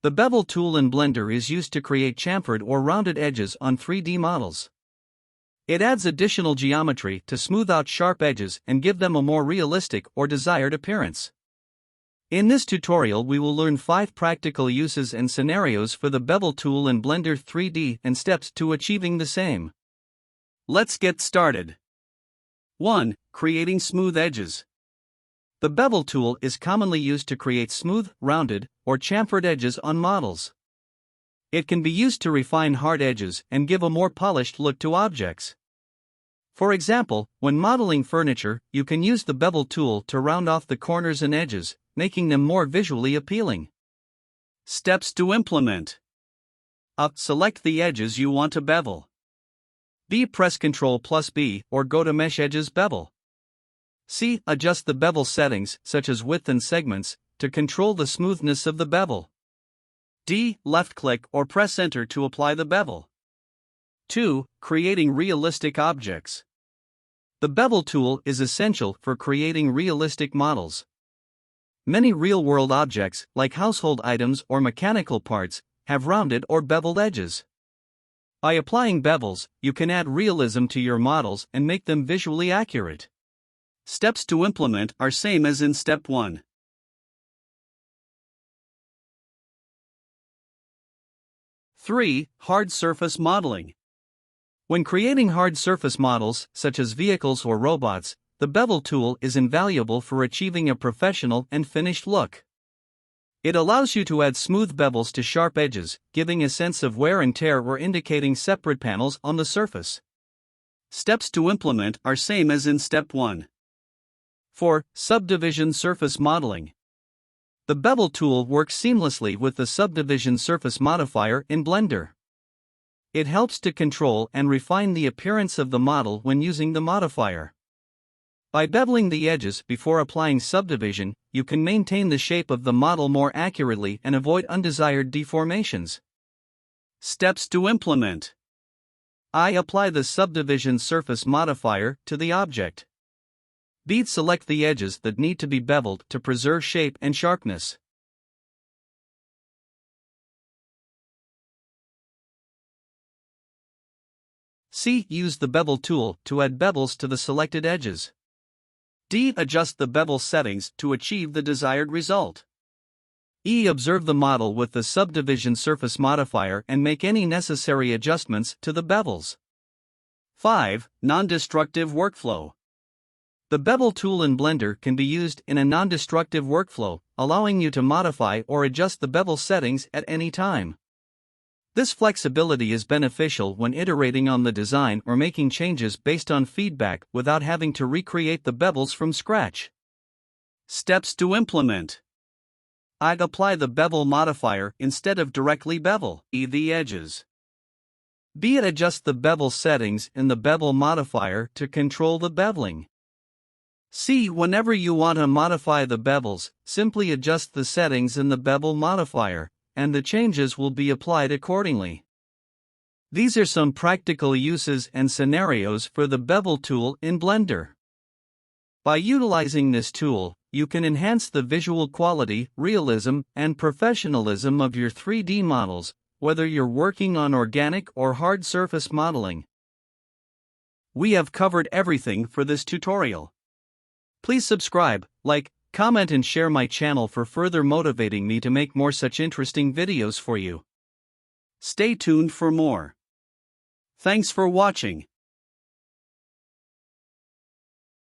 The Bevel tool in Blender is used to create chamfered or rounded edges on 3D models. It adds additional geometry to smooth out sharp edges and give them a more realistic or desired appearance. In this tutorial we will learn 5 practical uses and scenarios for the Bevel tool in Blender 3D and steps to achieving the same. Let's get started. 1. Creating smooth edges. The Bevel tool is commonly used to create smooth, rounded, or chamfered edges on models. It can be used to refine hard edges and give a more polished look to objects. For example, when modeling furniture, you can use the Bevel tool to round off the corners and edges, making them more visually appealing. Steps to implement. A. Select the edges you want to bevel. B. Press Ctrl+B or go to Mesh Edges Bevel. C. Adjust the bevel settings, such as width and segments, to control the smoothness of the bevel. D. Left-click or press Enter to apply the bevel. 2. Creating realistic objects. The Bevel tool is essential for creating realistic models. Many real-world objects, like household items or mechanical parts, have rounded or beveled edges. By applying bevels, you can add realism to your models and make them visually accurate. Steps to implement are same as in step 1. Three. Hard surface modeling. When creating hard surface models, such as vehicles or robots, the Bevel tool is invaluable for achieving a professional and finished look. It allows you to add smooth bevels to sharp edges, giving a sense of wear and tear or indicating separate panels on the surface. Steps to implement are same as in step 1. 4. Subdivision surface modeling. The Bevel tool works seamlessly with the Subdivision Surface modifier in Blender. It helps to control and refine the appearance of the model when using the modifier. By beveling the edges before applying subdivision, you can maintain the shape of the model more accurately and avoid undesired deformations. Steps to implement. I. Apply the Subdivision Surface modifier to the object. B. Select the edges that need to be beveled to preserve shape and sharpness. C. Use the Bevel tool to add bevels to the selected edges. D. Adjust the bevel settings to achieve the desired result. E. Observe the model with the Subdivision Surface modifier and make any necessary adjustments to the bevels. 5. Non-destructive workflow. The Bevel tool in Blender can be used in a non-destructive workflow, allowing you to modify or adjust the bevel settings at any time. This flexibility is beneficial when iterating on the design or making changes based on feedback without having to recreate the bevels from scratch. Steps to implement. I'd apply the bevel modifier instead of directly bevel the edges. B. Adjust the bevel settings in the bevel modifier to control the beveling. C. Whenever you want to modify the bevels, simply adjust the settings in the bevel modifier, and the changes will be applied accordingly. These are some practical uses and scenarios for the Bevel tool in Blender. By utilizing this tool, you can enhance the visual quality, realism, and professionalism of your 3D models, whether you're working on organic or hard surface modeling. We have covered everything for this tutorial. Please subscribe, like, comment and share my channel for further motivating me to make more such interesting videos for you. Stay tuned for more. Thanks for watching.